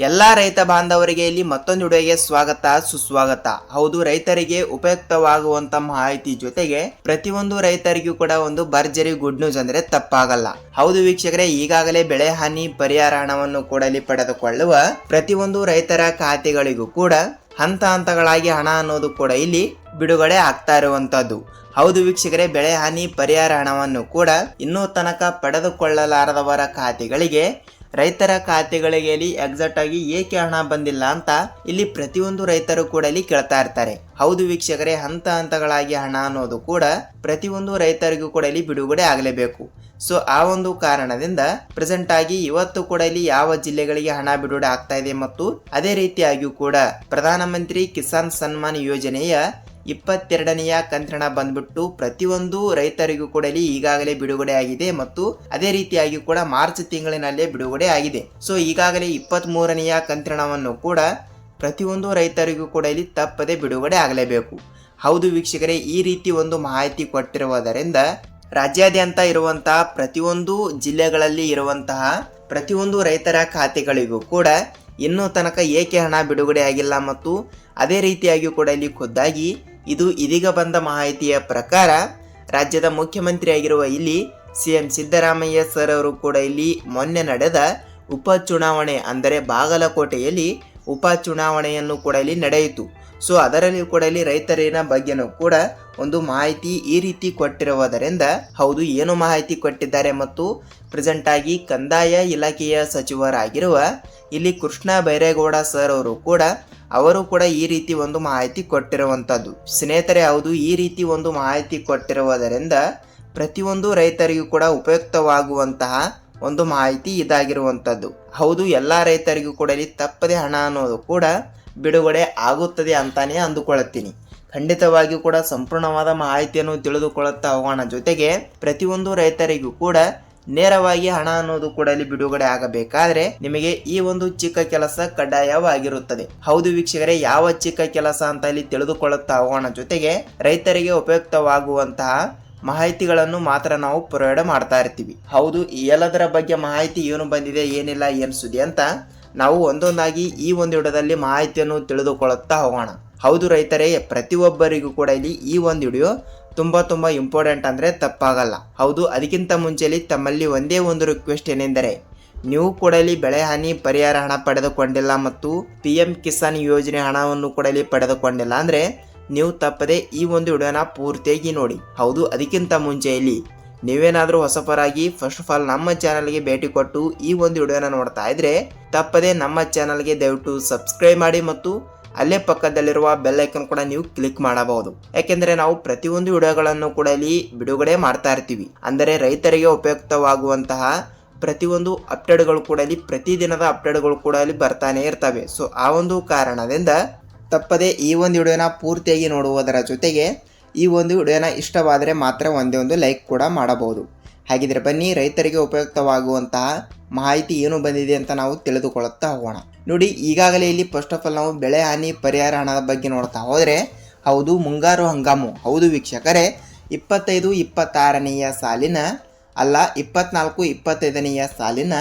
ಎಲ್ಲಾ ರೈತ ಬಾಂಧವರಿಗೆ ಇಲ್ಲಿ ಮತ್ತೊಂದು ವಿಡಿಯೋಗೆ ಸ್ವಾಗತ ಸುಸ್ವಾಗತ. ಹೌದು, ರೈತರಿಗೆ ಉಪಯುಕ್ತವಾಗುವಂತ ಮಾಹಿತಿ ಜೊತೆಗೆ ಪ್ರತಿಯೊಂದು ರೈತರಿಗೂ ಕೂಡ ಒಂದು ಭರ್ಜರಿ ಗುಡ್ ನ್ಯೂಸ್ ಅಂದ್ರೆ ತಪ್ಪಾಗಲ್ಲ. ಹೌದು ವೀಕ್ಷಕರೇ, ಈಗಾಗಲೇ ಬೆಳೆ ಹಾನಿ ಪರಿಹಾರ ಹಣವನ್ನು ಕೂಡ ಇಲ್ಲಿ ಪಡೆದುಕೊಳ್ಳುವ ಪ್ರತಿಯೊಂದು ರೈತರ ಖಾತೆಗಳಿಗೂ ಕೂಡ ಹಂತ ಹಂತಗಳಾಗಿ ಹಣ ಅನ್ನೋದು ಕೂಡ ಇಲ್ಲಿ ಬಿಡುಗಡೆ ಆಗ್ತಾ ಇರುವಂತದ್ದು. ಹೌದು ವೀಕ್ಷಕರೇ, ಬೆಳೆ ಹಾನಿ ಪರಿಹಾರ ಹಣವನ್ನು ಕೂಡ ಇನ್ನೂ ತನಕ ಪಡೆದುಕೊಳ್ಳಲಾರದವರ ಖಾತೆಗಳಿಗೆ, ರೈತರ ಖಾತೆಗಳಿಗೆ ಇಲ್ಲಿ ಎಕ್ಸಾಕ್ಟ್ ಆಗಿ ಏಕೆ ಹಣ ಬಂದಿಲ್ಲ ಅಂತ ಇಲ್ಲಿ ಪ್ರತಿಯೊಂದು ರೈತರು ಕೂಡ ಇಲ್ಲಿ ಕೇಳ್ತಾ ಇರ್ತಾರೆ. ಹೌದು ವೀಕ್ಷಕರೇ, ಹಂತ ಹಂತಗಳಾಗಿ ಹಣ ಅನ್ನೋದು ಕೂಡ ಪ್ರತಿಯೊಂದು ರೈತರಿಗೂ ಕೂಡ ಇಲ್ಲಿ ಬಿಡುಗಡೆ ಆಗಲೇಬೇಕು. ಸೊ ಆ ಒಂದು ಕಾರಣದಿಂದ ಪ್ರೆಸೆಂಟ್ ಆಗಿ ಇವತ್ತು ಕೂಡ ಇಲ್ಲಿ ಯಾವ ಜಿಲ್ಲೆಗಳಿಗೆ ಹಣ ಬಿಡುಗಡೆ ಆಗ್ತಾ ಇದೆ ಮತ್ತು ಅದೇ ರೀತಿಯಾಗಿಯೂ ಕೂಡ ಪ್ರಧಾನಮಂತ್ರಿ ಕಿಸಾನ್ ಸನ್ಮಾನ್ ಯೋಜನೆಯ 22ನೆಯ ಕಂತಿನ ಬಂದ್ಬಿಟ್ಟು ಪ್ರತಿಯೊಂದು ರೈತರಿಗೂ ಕೂಡ ಇಲ್ಲಿ ಈಗಾಗಲೇ ಬಿಡುಗಡೆ ಆಗಿದೆ ಮತ್ತು ಅದೇ ರೀತಿಯಾಗಿ ಕೂಡ ಮಾರ್ಚ್ ತಿಂಗಳಿನಲ್ಲೇ ಬಿಡುಗಡೆ ಆಗಿದೆ. ಸೊ ಈಗಾಗಲೇ 23ನೆಯ ಕಂತಿನವನ್ನು ಕೂಡ ಪ್ರತಿಯೊಂದು ರೈತರಿಗೂ ಕೂಡ ಇಲ್ಲಿ ತಪ್ಪದೆ ಬಿಡುಗಡೆ ಆಗಲೇಬೇಕು. ಹೌದು ವೀಕ್ಷಕರೇ, ಈ ರೀತಿ ಒಂದು ಮಾಹಿತಿ ಕೊಟ್ಟಿರುವುದರಿಂದ ರಾಜ್ಯಾದ್ಯಂತ ಇರುವಂತಹ ಪ್ರತಿಯೊಂದು ಜಿಲ್ಲೆಗಳಲ್ಲಿ ಇರುವಂತಹ ಪ್ರತಿಯೊಂದು ರೈತರ ಖಾತೆಗಳಿಗೂ ಕೂಡ ಇನ್ನೂ ತನಕ ಏಕೆ ಹಣ ಬಿಡುಗಡೆ ಆಗಿಲ್ಲ ಮತ್ತು ಅದೇ ರೀತಿಯಾಗಿ ಕೂಡ ಇಲ್ಲಿ ಖುದ್ದಾಗಿ ಇದು ಇದೀಗ ಬಂದ ಮಾಹಿತಿಯ ಪ್ರಕಾರ ರಾಜ್ಯದ ಮುಖ್ಯಮಂತ್ರಿಯಾಗಿರುವ ಇಲ್ಲಿ ಸಿಎಂ ಸಿದ್ದರಾಮಯ್ಯ ಸರ್ ಅವರು ಕೂಡ ಇಲ್ಲಿ ಮೊನ್ನೆ ನಡೆದ ಉಪಚುನಾವಣೆ ಅಂದರೆ ಬಾಗಲಕೋಟೆಯಲ್ಲಿ ಉಪಚುನಾವಣೆಯನ್ನು ಕೂಡ ಇಲ್ಲಿ ನಡೆಯಿತು. ಸೊ ಅದರಲ್ಲಿ ಕೂಡ ಇಲ್ಲಿ ರೈತರಿನ ಬಗ್ಗೆನೂ ಕೂಡ ಒಂದು ಮಾಹಿತಿ ಈ ರೀತಿ ಕೊಟ್ಟಿರುವುದರಿಂದ ಹೌದು, ಏನು ಮಾಹಿತಿ ಕೊಟ್ಟಿದ್ದಾರೆ ಮತ್ತು ಪ್ರೆಸೆಂಟ್ ಆಗಿ ಕಂದಾಯ ಇಲಾಖೆಯ ಸಚಿವರಾಗಿರುವ ಇಲ್ಲಿ ಕೃಷ್ಣ ಬೈರೇಗೌಡ ಸರ್ ಅವರು ಕೂಡ ಈ ರೀತಿ ಒಂದು ಮಾಹಿತಿ ಕೊಟ್ಟಿರುವಂತದ್ದು. ಸ್ನೇಹಿತರೆ, ಹೌದು, ಈ ರೀತಿ ಒಂದು ಮಾಹಿತಿ ಕೊಟ್ಟಿರುವುದರಿಂದ ಪ್ರತಿಯೊಂದು ರೈತರಿಗೂ ಕೂಡ ಉಪಯುಕ್ತವಾಗುವಂತಹ ಒಂದು ಮಾಹಿತಿ ಇದಾಗಿರುವಂತದ್ದು. ಹೌದು, ಎಲ್ಲಾ ರೈತರಿಗೂ ಕೂಡ ಇಲ್ಲಿ ತಪ್ಪದೆ ಹಣ ಅನ್ನೋದು ಕೂಡ ಬಿಡುಗಡೆ ಆಗುತ್ತದೆ ಅಂತಾನೆ ಅಂದುಕೊಳ್ಳುತ್ತೀನಿ. ಖಂಡಿತವಾಗಿಯೂ ಕೂಡ ಸಂಪೂರ್ಣವಾದ ಮಾಹಿತಿಯನ್ನು ತಿಳಿದುಕೊಳ್ಳುತ್ತಾ ಹೋಗೋಣ. ಜೊತೆಗೆ ಪ್ರತಿಯೊಂದು ರೈತರಿಗೂ ಕೂಡ ನೇರವಾಗಿ ಹಣ ಅನ್ನೋದು ಕೂಡ ಇಲ್ಲಿ ಬಿಡುಗಡೆ ಆಗಬೇಕಾದ್ರೆ ನಿಮಗೆ ಈ ಒಂದು ಚಿಕ್ಕ ಕೆಲಸ ಕಡ್ಡಾಯವಾಗಿರುತ್ತದೆ. ಹೌದು ವೀಕ್ಷಕರೇ, ಯಾವ ಚಿಕ್ಕ ಕೆಲಸ ಅಂತ ಇಲ್ಲಿ ತಿಳಿದುಕೊಳ್ಳುತ್ತಾ ಹೋಗೋಣ. ಜೊತೆಗೆ ರೈತರಿಗೆ ಉಪಯುಕ್ತವಾಗುವಂತಹ ಮಾಹಿತಿಗಳನ್ನು ಮಾತ್ರ ನಾವು ಪ್ರೊವೈಡ್ ಮಾಡ್ತಾ ಇರ್ತೀವಿ. ಹೌದು, ಈ ಎಲ್ಲದರ ಬಗ್ಗೆ ಮಾಹಿತಿ ಏನು ಬಂದಿದೆ, ಏನಿಲ್ಲ, ಏನು ಸುದ್ದಿ ಅಂತ ನಾವು ಒಂದೊಂದಾಗಿ ಈ ಒಂದು ವಿಡಿಯೋದಲ್ಲಿ ಮಾಹಿತಿಯನ್ನು ತಿಳಿದುಕೊಳ್ಳುತ್ತಾ ಹೋಗೋಣ. ಹೌದು ರೈತರೇ, ಪ್ರತಿಯೊಬ್ಬರಿಗೂ ಕೂಡ ಇಲ್ಲಿ ಈ ಒಂದು ವಿಡಿಯೋ ತುಂಬಾ ಇಂಪಾರ್ಟೆಂಟ್ ಅಂದ್ರೆ ತಪ್ಪಾಗಲ್ಲ. ಹೌದು, ಅದಕ್ಕಿಂತ ಮುಂಚೆಲಿ ತಮ್ಮಲ್ಲಿ ಒಂದೇ ಒಂದು ರಿಕ್ವೆಸ್ಟ್ ಏನೆಂದರೆ, ನೀವು ಕೂಡ ಇಲ್ಲಿ ಬೆಳೆ ಹಾನಿ ಪರಿಹಾರ ಹಣ ಪಡೆದುಕೊಂಡಿಲ್ಲ ಮತ್ತು PM ಕಿಸಾನ್ ಯೋಜನೆ ಹಣವನ್ನು ಕೂಡ ಇಲ್ಲಿ ಪಡೆದುಕೊಂಡಿಲ್ಲ ಅಂದ್ರೆ ನೀವು ತಪ್ಪದೆ ಈ ಒಂದು ವಿಡಿಯೋನ ಪೂರ್ತಿಯಾಗಿ ನೋಡಿ. ಹೌದು, ಅದಕ್ಕಿಂತ ಮುಂಚೆ ಇಲ್ಲಿ ನೀವೇನಾದರೂ ಹೊಸಪರಾಗಿ ಫಸ್ಟ್ ಆಫ್ ಆಲ್ ನಮ್ಮ ಚಾನಲ್ಗೆ ಭೇಟಿ ಕೊಟ್ಟು ಈ ಒಂದು ವಿಡಿಯೋನ ನೋಡ್ತಾ ಇದ್ರೆ ತಪ್ಪದೆ ನಮ್ಮ ಚಾನಲ್ಗೆ ದಯವಿಟ್ಟು ಸಬ್ಸ್ಕ್ರೈಬ್ ಮಾಡಿ ಮತ್ತು ಅಲ್ಲೇ ಪಕ್ಕದಲ್ಲಿರುವ ಬೆಲ್ ಐಕನ್ ಕೂಡ ನೀವು ಕ್ಲಿಕ್ ಮಾಡಬಹುದು. ಯಾಕೆಂದ್ರೆ ನಾವು ಪ್ರತಿಯೊಂದು ವಿಡಿಯೋಗಳನ್ನು ಕೂಡ ಇಲ್ಲಿ ಬಿಡುಗಡೆ ಮಾಡ್ತಾ ಇರ್ತೀವಿ. ಅಂದರೆ ರೈತರಿಗೆ ಉಪಯುಕ್ತವಾಗುವಂತಹ ಪ್ರತಿಯೊಂದು ಅಪ್ಡೇಟ್ಗಳು ಕೂಡ ಇಲ್ಲಿ ಪ್ರತಿದಿನದ ಅಪ್ಡೇಟ್ಗಳು ಕೂಡ ಇಲ್ಲಿ ಬರ್ತಾನೆ ಇರ್ತವೆ. ಸೊ ಆ ಒಂದು ಕಾರಣದಿಂದ ತಪ್ಪದೆ ಈ ಒಂದು ವಿಡಿಯೋನ ಪೂರ್ತಿಯಾಗಿ ನೋಡುವುದರ ಜೊತೆಗೆ ಈ ಒಂದು ವಿಡಿಯೋನ ಇಷ್ಟವಾದರೆ ಮಾತ್ರ ಒಂದೇ ಒಂದು ಲೈಕ್ ಕೂಡ ಮಾಡಬಹುದು. ಹಾಗಿದ್ರೆ ಬನ್ನಿ, ರೈತರಿಗೆ ಉಪಯುಕ್ತವಾಗುವಂತಹ ಮಾಹಿತಿ ಏನು ಬಂದಿದೆ ಅಂತ ನಾವು ತಿಳಿದುಕೊಳ್ಳುತ್ತಾ ಹೋಗೋಣ. ನೋಡಿ, ಈಗಾಗಲೇ ಇಲ್ಲಿ ಫಸ್ಟ್ ಆಫ್ ಆಲ್ ನಾವು ಬೆಳೆ ಹಾನಿ ಪರಿಹಾರ ಹಣದ ಬಗ್ಗೆ ನೋಡ್ತಾ ಹೋದರೆ ಹೌದು, ಮುಂಗಾರು ಹಂಗಾಮು, ಹೌದು ವೀಕ್ಷಕರೇ, 25-26ನೆಯ ಸಾಲಿನ ಅಲ್ಲ 24-25ನೆಯ ಸಾಲಿನ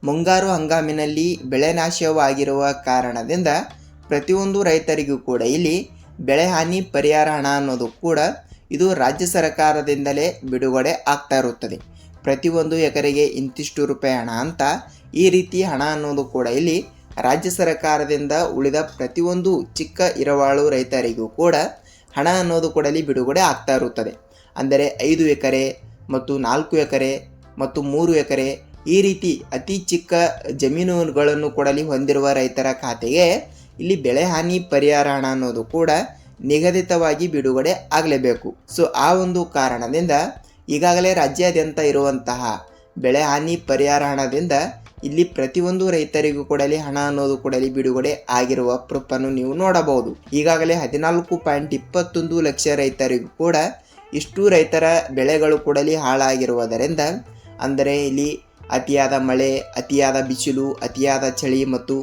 ಮುಂಗಾರು ಹಂಗಾಮಿನಲ್ಲಿ ಬೆಳೆ ನಾಶವಾಗಿರುವ ಕಾರಣದಿಂದ ಪ್ರತಿಯೊಂದು ರೈತರಿಗೂ ಕೂಡ ಇಲ್ಲಿ ಬೆಳೆ ಹಾನಿ ಪರಿಹಾರ ಹಣ ಅನ್ನೋದು ಕೂಡ ಇದು ರಾಜ್ಯ ಸರ್ಕಾರದಿಂದಲೇ ಬಿಡುಗಡೆ ಆಗ್ತಾ ಇರುತ್ತದೆ. ಪ್ರತಿಯೊಂದು ಎಕರೆಗೆ ಇಂತಿಷ್ಟು ರೂಪಾಯಿ ಹಣ ಅಂತ ಈ ರೀತಿ ಹಣ ಅನ್ನೋದು ಕೂಡ ಇಲ್ಲಿ ರಾಜ್ಯ ಸರ್ಕಾರದಿಂದ ಉಳಿದ ಪ್ರತಿಯೊಂದು ಚಿಕ್ಕ ಇರವಾಳು ರೈತರಿಗೂ ಕೂಡ ಹಣ ಅನ್ನೋದು ಕೂಡ ಇಲ್ಲಿ ಬಿಡುಗಡೆ ಆಗ್ತಾ ಇರುತ್ತದೆ. ಅಂದರೆ 5 ಎಕರೆ ಮತ್ತು 4 ಎಕರೆ ಮತ್ತು 3 ಎಕರೆ ಈ ರೀತಿ ಅತಿ ಚಿಕ್ಕ ಜಮೀನುಗಳನ್ನು ಕೂಡ ಇಲ್ಲಿ ಹೊಂದಿರುವ ರೈತರ ಖಾತೆಗೆ ಇಲ್ಲಿ ಬೆಳೆ ಹಾನಿ ಪರಿಹಾರ ಹಣ ಅನ್ನೋದು ಕೂಡ ನಿಗದಿತವಾಗಿ ಬಿಡುಗಡೆ ಆಗಲೇಬೇಕು. ಸೊ ಆ ಒಂದು ಕಾರಣದಿಂದ ಈಗಾಗಲೇ ರಾಜ್ಯಾದ್ಯಂತ ಇರುವಂತಹ ಬೆಳೆ ಹಾನಿ ಪರಿಹಾರ ಹಣದಿಂದ ಇಲ್ಲಿ ಪ್ರತಿಯೊಂದು ರೈತರಿಗೂ ಕೂಡ ಇಲ್ಲಿ ಹಣ ಅನ್ನೋದು ಕೂಡ ಇಲ್ಲಿ ಬಿಡುಗಡೆ ಆಗಿರುವ ಪ್ರೂಫನ್ನು ನೀವು ನೋಡಬಹುದು. ಈಗಾಗಲೇ 14.21 ಲಕ್ಷ ರೈತರಿಗೂ ಕೂಡ ಇಷ್ಟು ರೈತರ ಬೆಳೆಗಳು ಕೂಡ ಇಲ್ಲಿ ಹಾಳಾಗಿರುವುದರಿಂದ, ಅಂದರೆ ಇಲ್ಲಿ ಅತಿಯಾದ ಮಳೆ, ಅತಿಯಾದ ಬಿಸಿಲು, ಅತಿಯಾದ ಚಳಿ ಮತ್ತು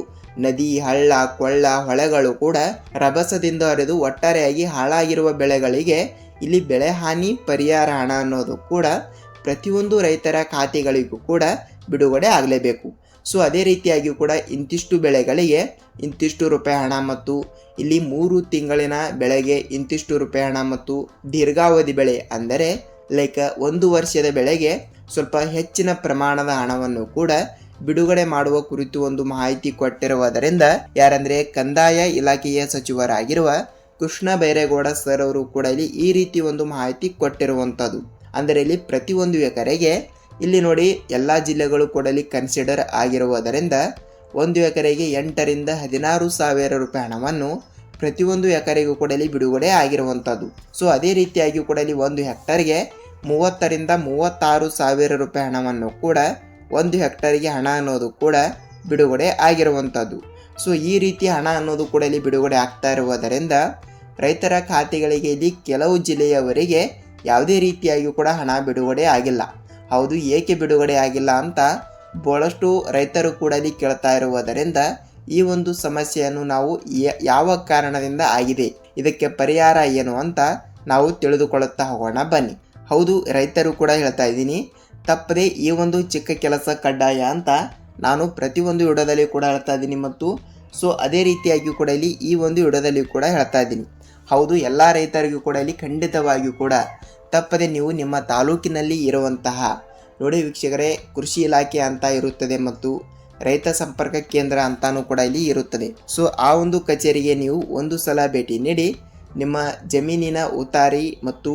ನದಿ, ಹಳ್ಳ, ಕೊಳ್ಳ, ಹೊಳೆಗಳು ಕೂಡ ರಭಸದಿಂದ ಹರಿದು ಒಟ್ಟಾರೆಯಾಗಿ ಹಾಳಾಗಿರುವ ಬೆಳೆಗಳಿಗೆ ಇಲ್ಲಿ ಬೆಳೆ ಹಾನಿ ಪರಿಹಾರ ಹಣ ಅನ್ನೋದು ಕೂಡ ಪ್ರತಿಯೊಂದು ರೈತರ ಖಾತೆಗಳಿಗೂ ಕೂಡ ಬಿಡುಗಡೆ ಆಗಲೇಬೇಕು. ಸೊ ಅದೇ ರೀತಿಯಾಗಿ ಕೂಡ ಇಂತಿಷ್ಟು ಬೆಳೆಗಳಿಗೆ ಇಂತಿಷ್ಟು ರೂಪಾಯಿ ಹಣ ಮತ್ತು ಇಲ್ಲಿ 3 ತಿಂಗಳಿನ ಬೆಳೆಗೆ ಇಂತಿಷ್ಟು ರೂಪಾಯಿ ಹಣ ಮತ್ತು ದೀರ್ಘಾವಧಿ ಬೆಳೆ ಅಂದರೆ ಲೈಕ್ 1 ವರ್ಷದ ಬೆಳೆಗೆ ಸ್ವಲ್ಪ ಹೆಚ್ಚಿನ ಪ್ರಮಾಣದ ಹಣವನ್ನು ಕೂಡ ಬಿಡುಗಡೆ ಮಾಡುವ ಕುರಿತು ಒಂದು ಮಾಹಿತಿ ಕೊಟ್ಟಿರುವುದರಿಂದ ಯಾರಂದ್ರೆ ಕಂದಾಯ ಇಲಾಖೆಯ ಸಚಿವರಾಗಿರುವ ಕೃಷ್ಣ ಬೈರೇಗೌಡ ಸರ್ ಅವರು ಕೂಡ ಇಲ್ಲಿ ಈ ರೀತಿ ಒಂದು ಮಾಹಿತಿ ಕೊಟ್ಟಿರುವಂಥದ್ದು. ಅಂದರೆ ಇಲ್ಲಿ ಪ್ರತಿಯೊಂದು ಎಕರೆಗೆ ಇಲ್ಲಿ ನೋಡಿ ಎಲ್ಲ ಜಿಲ್ಲೆಗಳು ಕೂಡ ಇಲ್ಲಿ ಕನ್ಸಿಡರ್ ಆಗಿರುವುದರಿಂದ 1 ಎಕರೆಗೆ 8 ರಿಂದ 16 ಸಾವಿರ ರೂಪಾಯಿ ಹಣವನ್ನು ಪ್ರತಿಯೊಂದು ಎಕರೆಗೂ ಕೂಡ ಇಲ್ಲಿ ಬಿಡುಗಡೆ ಆಗಿರುವಂಥದ್ದು. ಸೊ ಅದೇ ರೀತಿಯಾಗಿ ಕೂಡ ಇಲ್ಲಿ 1 ಹೆಕ್ಟರ್ಗೆ 30 ರಿಂದ 36 ಸಾವಿರ ರೂಪಾಯಿ ಹಣವನ್ನು ಕೂಡ 1 ಹೆಕ್ಟರ್ಗೆ ಹಣ ಅನ್ನೋದು ಕೂಡ ಬಿಡುಗಡೆ ಆಗಿರುವಂಥದ್ದು. ಸೊ ಈ ರೀತಿ ಹಣ ಅನ್ನೋದು ಕೂಡ ಇಲ್ಲಿ ಬಿಡುಗಡೆ ಆಗ್ತಾ ಇರುವುದರಿಂದ ರೈತರ ಖಾತೆಗಳಿಗೆ ಇಲ್ಲಿ ಕೆಲವು ಜಿಲ್ಲೆಯವರಿಗೆ ಯಾವುದೇ ರೀತಿಯಾಗಿ ಕೂಡ ಹಣ ಬಿಡುಗಡೆ ಆಗಿಲ್ಲ. ಹೌದು, ಏಕೆ ಬಿಡುಗಡೆ ಆಗಿಲ್ಲ ಅಂತ ಬಹಳಷ್ಟು ರೈತರು ಕೂಡ ಇಲ್ಲಿ ಕೇಳ್ತಾ ಇರುವುದರಿಂದ ಈ ಒಂದು ಸಮಸ್ಯೆಯನ್ನು ನಾವು ಯಾವ ಕಾರಣದಿಂದ ಆಗಿದೆ, ಇದಕ್ಕೆ ಪರಿಹಾರ ಏನು ಅಂತ ನಾವು ತಿಳಿದುಕೊಳ್ಳುತ್ತಾ ಹೋಗೋಣ ಬನ್ನಿ. ಹೌದು, ರೈತರು ಕೂಡ ಹೇಳ್ತಾ ಇದ್ದೀನಿ, ತಪ್ಪದೆ ಈ ಒಂದು ಚಿಕ್ಕ ಕೆಲಸ ಕಡ್ಡಾಯ ಅಂತ ನಾನು ಪ್ರತಿಯೊಂದು ವಿಡಿಯೋದಲ್ಲಿ ಕೂಡ ಹೇಳ್ತಾ ಇದ್ದೀನಿ ಮತ್ತು ಸೊ ಅದೇ ರೀತಿಯಾಗಿ ಕೂಡ ಇಲ್ಲಿ ಈ ಒಂದು ವಿಡಿಯೋದಲ್ಲಿ ಕೂಡ ಹೇಳ್ತಾ ಇದ್ದೀನಿ. ಹೌದು, ಎಲ್ಲ ರೈತರಿಗೂ ಕೂಡ ಇಲ್ಲಿ ಖಂಡಿತವಾಗಿಯೂ ಕೂಡ ತಪ್ಪದೆ ನೀವು ನಿಮ್ಮ ತಾಲೂಕಿನಲ್ಲಿ ಇರುವಂತಹ ನೋಡಿ ವೀಕ್ಷಕರೇ, ಕೃಷಿ ಇಲಾಖೆ ಅಂತ ಇರುತ್ತದೆ ಮತ್ತು ರೈತ ಸಂಪರ್ಕ ಕೇಂದ್ರ ಅಂತಾನೂ ಕೂಡ ಇಲ್ಲಿ ಇರುತ್ತದೆ. ಸೊ ಆ ಒಂದು ಕಚೇರಿಗೆ ನೀವು ಒಂದು ಸಲ ಭೇಟಿ ನೀಡಿ ನಿಮ್ಮ ಜಮೀನಿನ ಉತಾರಿ ಮತ್ತು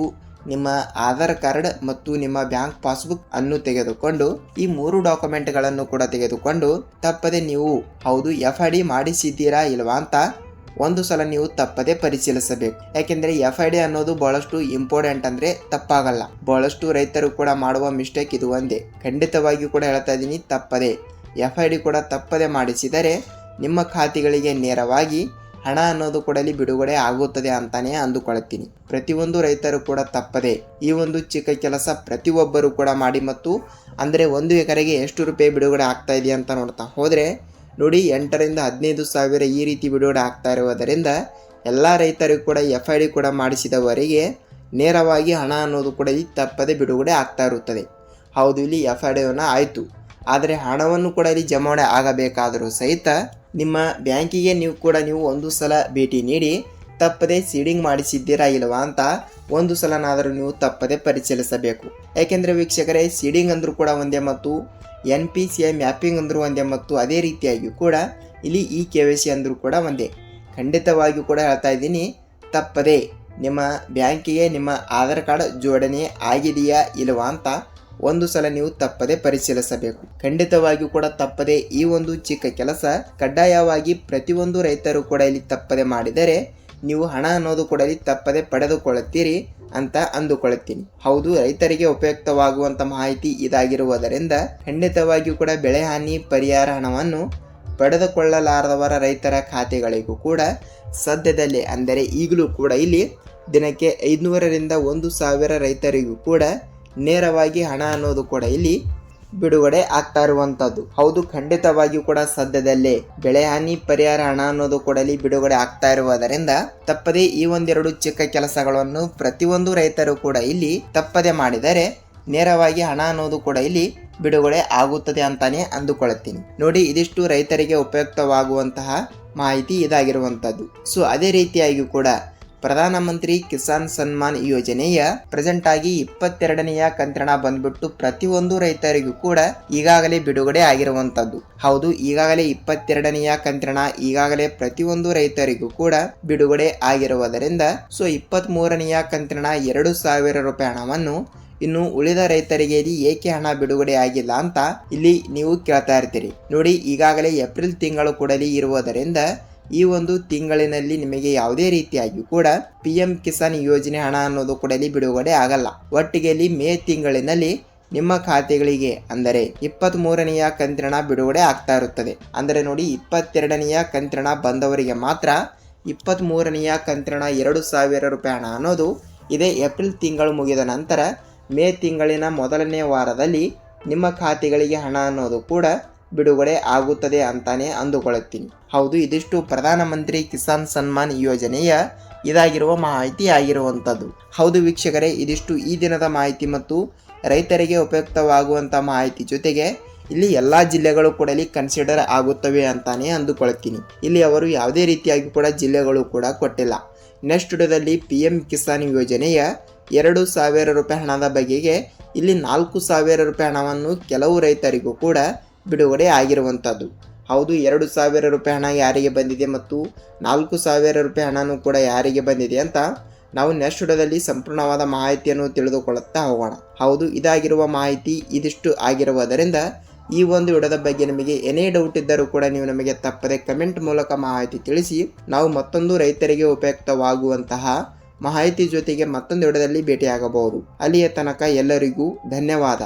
ನಿಮ್ಮ ಆಧಾರ್ ಕಾರ್ಡ್ ಮತ್ತು ನಿಮ್ಮ ಬ್ಯಾಂಕ್ ಪಾಸ್ಬುಕ್ ಅನ್ನು ತೆಗೆದುಕೊಂಡು ಈ 3 ಡಾಕ್ಯುಮೆಂಟ್ಗಳನ್ನು ಕೂಡ ತೆಗೆದುಕೊಂಡು ತಪ್ಪದೆ ನೀವು ಹೌದು FID ಮಾಡಿಸಿದ್ದೀರಾ ಇಲ್ವಾ ಅಂತ ಒಂದು ಸಲ ನೀವು ತಪ್ಪದೆ ಪರಿಶೀಲಿಸಬೇಕು. ಯಾಕೆಂದರೆ FID ಅನ್ನೋದು ಬಹಳಷ್ಟು ಇಂಪಾರ್ಟೆಂಟ್, ಅಂದರೆ ತಪ್ಪಾಗಲ್ಲ. ಬಹಳಷ್ಟು ರೈತರು ಕೂಡ ಮಾಡುವ ಮಿಸ್ಟೇಕ್ ಇದು ಒಂದೇ. ಖಂಡಿತವಾಗಿಯೂ ಕೂಡ ಹೇಳ್ತಾ ಇದ್ದೀನಿ, ತಪ್ಪದೆ FID ಕೂಡ ತಪ್ಪದೆ ಮಾಡಿಸಿದರೆ ನಿಮ್ಮ ಖಾತೆಗಳಿಗೆ ನೇರವಾಗಿ ಹಣ ಅನ್ನೋದು ಕೂಡ ಇಲ್ಲಿ ಬಿಡುಗಡೆ ಆಗುತ್ತದೆ ಅಂತಾನೆ ಅಂದುಕೊಳ್ಳುತ್ತೀನಿ. ಪ್ರತಿಯೊಂದು ರೈತರು ಕೂಡ ತಪ್ಪದೆ ಈ ಒಂದು ಚಿಕ್ಕ ಕೆಲಸ ಪ್ರತಿಯೊಬ್ಬರು ಕೂಡ ಮಾಡಿ ಮತ್ತು ಅಂದರೆ 1 ಎಕರೆಗೆ ಎಷ್ಟು ರೂಪಾಯಿ ಬಿಡುಗಡೆ ಆಗ್ತಾ ಇದೆ ಅಂತ ನೋಡ್ತಾ ಹೋದರೆ ನೋಡಿ 8 ರಿಂದ 15 ಸಾವಿರ ಈ ರೀತಿ ಬಿಡುಗಡೆ ಆಗ್ತಾ ಇರುವುದರಿಂದ ಎಲ್ಲ ರೈತರಿಗೂ ಕೂಡ FID ಕೂಡ ಮಾಡಿಸಿದವರಿಗೆ ನೇರವಾಗಿ ಹಣ ಅನ್ನೋದು ಕೂಡ ಇಲ್ಲಿ ತಪ್ಪದೆ ಬಿಡುಗಡೆ ಆಗ್ತಾ ಇರುತ್ತದೆ. ಹೌದು, ಇಲ್ಲಿ FIDಯನ್ನು ಆಯಿತು, ಆದರೆ ಹಣವನ್ನು ಕೂಡ ಇಲ್ಲಿ ಜಮಾವಣೆ ಆಗಬೇಕಾದರೂ ಸಹಿತ ನಿಮ್ಮ ಬ್ಯಾಂಕಿಗೆ ನೀವು ಒಂದು ಸಲ ಭೇಟಿ ನೀಡಿ ತಪ್ಪದೆ ಸೀಡಿಂಗ್ ಮಾಡಿಸಿದ್ದೀರಾ ಇಲ್ವಾ ಅಂತ ಒಂದು ಸಲನಾದರೂ ನೀವು ತಪ್ಪದೆ ಪರಿಶೀಲಿಸಬೇಕು. ಯಾಕೆಂದರೆ ವೀಕ್ಷಕರೇ, ಸೀಡಿಂಗ್ ಅಂದರೂ ಕೂಡ ಒಂದೇ ಮತ್ತು NPCI ಮ್ಯಾಪಿಂಗ್ ಅಂದರೂ ಒಂದೇ ಮತ್ತು ಅದೇ ರೀತಿಯಾಗಿ ಕೂಡ ಇಲ್ಲಿ KYC ಅಂದರೂ ಕೂಡ ಒಂದೇ. ಖಂಡಿತವಾಗಿಯೂ ಕೂಡ ಹೇಳ್ತಾ ಇದ್ದೀನಿ, ತಪ್ಪದೆ ನಿಮ್ಮ ಬ್ಯಾಂಕಿಗೆ ನಿಮ್ಮ ಆಧಾರ್ ಕಾರ್ಡ್ ಜೋಡಣೆ ಆಗಿದೆಯಾ ಇಲ್ವಾ ಅಂತ ಒಂದು ಸಲ ನೀವು ತಪ್ಪದೆ ಪರಿಶೀಲಿಸಬೇಕು. ಖಂಡಿತವಾಗಿಯೂ ಕೂಡ ತಪ್ಪದೆ ಈ ಒಂದು ಚಿಕ್ಕ ಕೆಲಸ ಕಡ್ಡಾಯವಾಗಿ ಪ್ರತಿಯೊಂದು ರೈತರು ಕೂಡ ಇಲ್ಲಿ ತಪ್ಪದೆ ಮಾಡಿದರೆ ನೀವು ಹಣ ಅನ್ನೋದು ಕೂಡ ಇಲ್ಲಿ ತಪ್ಪದೆ ಪಡೆದುಕೊಳ್ಳುತ್ತೀರಿ ಅಂತ ಅಂದುಕೊಳ್ಳುತ್ತೀನಿ. ಹೌದು, ರೈತರಿಗೆ ಉಪಯುಕ್ತವಾಗುವಂಥ ಮಾಹಿತಿ ಇದಾಗಿರುವುದರಿಂದ ಖಂಡಿತವಾಗಿಯೂ ಕೂಡ ಬೆಳೆ ಹಾನಿ ಪರಿಹಾರ ಹಣವನ್ನು ಪಡೆದುಕೊಳ್ಳಲಾರದವರ ರೈತರ ಖಾತೆಗಳಿಗೂ ಕೂಡ ಸದ್ಯದಲ್ಲೇ ಅಂದರೆ ಈಗಲೂ ಕೂಡ ಇಲ್ಲಿ ದಿನಕ್ಕೆ 500 ರಿಂದ 1000 ರೈತರಿಗೂ ಕೂಡ ನೇರವಾಗಿ ಹಣ ಅನ್ನೋದು ಕೂಡ ಇಲ್ಲಿ ಬಿಡುಗಡೆ ಆಗ್ತಾ ಇರುವಂಥದ್ದು. ಹೌದು, ಖಂಡಿತವಾಗಿಯೂ ಕೂಡ ಸದ್ಯದಲ್ಲೇ ಬೆಳೆ ಹಾನಿ ಪರಿಹಾರ ಹಣ ಅನ್ನೋದು ಕೂಡ ಇಲ್ಲಿ ಬಿಡುಗಡೆ ಆಗ್ತಾ ಇರುವುದರಿಂದ ತಪ್ಪದೆ ಈ 1-2 ಚಿಕ್ಕ ಕೆಲಸಗಳನ್ನು ಪ್ರತಿಯೊಂದು ರೈತರು ಕೂಡ ಇಲ್ಲಿ ತಪ್ಪದೆ ಮಾಡಿದರೆ ನೇರವಾಗಿ ಹಣ ಅನ್ನೋದು ಕೂಡ ಇಲ್ಲಿ ಬಿಡುಗಡೆ ಆಗುತ್ತದೆ ಅಂತಾನೆ ಅಂದುಕೊಳ್ಳುತ್ತೀನಿ. ನೋಡಿ, ಇದಿಷ್ಟು ರೈತರಿಗೆ ಉಪಯುಕ್ತವಾಗುವಂತಹ ಮಾಹಿತಿ ಇದಾಗಿರುವಂಥದ್ದು. ಸೊ ಅದೇ ರೀತಿಯಾಗಿ ಕೂಡ ಪ್ರಧಾನಮಂತ್ರಿ ಕಿಸಾನ್ ಸನ್ಮಾನ್ ಯೋಜನೆಯ ಪ್ರೆಸೆಂಟ್ ಆಗಿ 22ನೆಯ ಕಂತಿನ ಬಂದ್ಬಿಟ್ಟು ಪ್ರತಿಯೊಂದು ರೈತರಿಗೂ ಕೂಡ ಈಗಾಗಲೇ ಬಿಡುಗಡೆ ಆಗಿರುವಂತದ್ದು. ಹೌದು, ಈಗಾಗಲೇ 22ನೆಯ ಕಂತಿನ ಈಗಾಗಲೇ ಪ್ರತಿಯೊಂದು ರೈತರಿಗೂ ಕೂಡ ಬಿಡುಗಡೆ ಆಗಿರುವುದರಿಂದ ಸೊ 23ನೆಯ ಕಂತಿನ 2000 ರೂಪಾಯಿ ಹಣವನ್ನು ಇನ್ನು ಉಳಿದ ರೈತರಿಗೆ ಏಕೆ ಹಣ ಬಿಡುಗಡೆ ಆಗಿಲ್ಲ ಅಂತ ಇಲ್ಲಿ ನೀವು ಕೇಳ್ತಾ ಇರ್ತೀರಿ. ನೋಡಿ, ಈಗಾಗಲೇ ಏಪ್ರಿಲ್ ತಿಂಗಳು ಕೂಡ ಇರುವುದರಿಂದ ಈ ಒಂದು ತಿಂಗಳಿನಲ್ಲಿ ನಿಮಗೆ ಯಾವುದೇ ರೀತಿಯಾಗಿ ಕೂಡ PM ಕಿಸಾನ್ ಯೋಜನೆ ಹಣ ಅನ್ನೋದು ಕೂಡ ಇಲ್ಲಿ ಬಿಡುಗಡೆ ಆಗಲ್ಲ. ಒಟ್ಟಿಗೆ ಇಲ್ಲಿ ಮೇ ತಿಂಗಳಿನಲ್ಲಿ ನಿಮ್ಮ ಖಾತೆಗಳಿಗೆ ಅಂದರೆ 23ನೆಯ ಕಂತಿನ ಬಿಡುಗಡೆ ಆಗ್ತಾ ಇರುತ್ತದೆ. ಅಂದರೆ ನೋಡಿ, 22ನೆಯ ಕಂತಿನ ಬಂದವರಿಗೆ ಮಾತ್ರ 23ನೆಯ ಕಂತಿನ 2000 ರೂಪಾಯಿ ಹಣ ಅನ್ನೋದು ಇದೇ ಏಪ್ರಿಲ್ ತಿಂಗಳು ಮುಗಿದ ನಂತರ ಮೇ ತಿಂಗಳಿನ ಮೊದಲನೇ ವಾರದಲ್ಲಿ ನಿಮ್ಮ ಖಾತೆಗಳಿಗೆ ಹಣ ಅನ್ನೋದು ಕೂಡ ಬಿಡುಗಡೆ ಆಗುತ್ತದೆ ಅಂತಾನೆ ಅಂದುಕೊಳ್ಳುತ್ತೀನಿ. ಹೌದು, ಇದಿಷ್ಟು ಪ್ರಧಾನಮಂತ್ರಿ ಕಿಸಾನ್ ಸನ್ಮಾನ್ ಯೋಜನೆಯ ಇದಾಗಿರುವ ಮಾಹಿತಿ ಆಗಿರುವಂಥದ್ದು. ಹೌದು ವೀಕ್ಷಕರೇ, ಇದಿಷ್ಟು ಈ ದಿನದ ಮಾಹಿತಿ ಮತ್ತು ರೈತರಿಗೆ ಉಪಯುಕ್ತವಾಗುವಂಥ ಮಾಹಿತಿ ಜೊತೆಗೆ ಇಲ್ಲಿ ಎಲ್ಲಾ ಜಿಲ್ಲೆಗಳು ಕೂಡ ಇಲ್ಲಿ ಕನ್ಸಿಡರ್ ಆಗುತ್ತವೆ ಅಂತಾನೆ ಅಂದುಕೊಳ್ತೀನಿ. ಇಲ್ಲಿ ಅವರು ಯಾವುದೇ ರೀತಿಯಾಗಿ ಕೂಡ ಜಿಲ್ಲೆಗಳು ಕೂಡ ಕೊಟ್ಟಿಲ್ಲ. ನೆಕ್ಸ್ಟ್ ವಿಡಿಯೋದಲ್ಲಿ PM ಕಿಸಾನ್ ಯೋಜನೆಯ 2,000 ರೂಪಾಯಿ ಹಣದ ಬಗೆಗೆ ಇಲ್ಲಿ 4,000 ರೂಪಾಯಿ ಹಣವನ್ನು ಕೆಲವು ರೈತರಿಗೂ ಕೂಡ ಬಿಡುಗಡೆ ಆಗಿರುವಂಥದ್ದು. ಹೌದು, 2,000 ರೂಪಾಯಿ ಹಣ ಯಾರಿಗೆ ಬಂದಿದೆ ಮತ್ತು 4,000 ರೂಪಾಯಿ ಹಣನೂ ಕೂಡ ಯಾರಿಗೆ ಬಂದಿದೆ ಅಂತ ನಾವು ನೆಕ್ಸ್ಟ್ ವಿಡಿಯೋದಲ್ಲಿ ಸಂಪೂರ್ಣವಾದ ಮಾಹಿತಿಯನ್ನು ತಿಳಿದುಕೊಳ್ಳುತ್ತಾ ಹೋಗೋಣ. ಹೌದು, ಇದಾಗಿರುವ ಮಾಹಿತಿ ಇದಿಷ್ಟು ಆಗಿರುವುದರಿಂದ ಈ ಒಂದು ವಿಡಿಯೋದ ಬಗ್ಗೆ ನಿಮಗೆ ಏನೇ ಡೌಟ್ ಇದ್ದರೂ ಕೂಡ ನೀವು ನಮಗೆ ತಪ್ಪದೆ ಕಮೆಂಟ್ ಮೂಲಕ ಮಾಹಿತಿ ತಿಳಿಸಿ. ನಾವು ಮತ್ತೊಂದು ರೈತರಿಗೆ ಉಪಯುಕ್ತವಾಗುವಂತಹ ಮಾಹಿತಿ ಜೊತೆಗೆ ಮತ್ತೊಂದು ವಿಡಿಯೋದಲ್ಲಿ ಭೇಟಿಯಾಗಬಹುದು. ಅಲ್ಲಿಯ ತನಕ ಎಲ್ಲರಿಗೂ ಧನ್ಯವಾದ.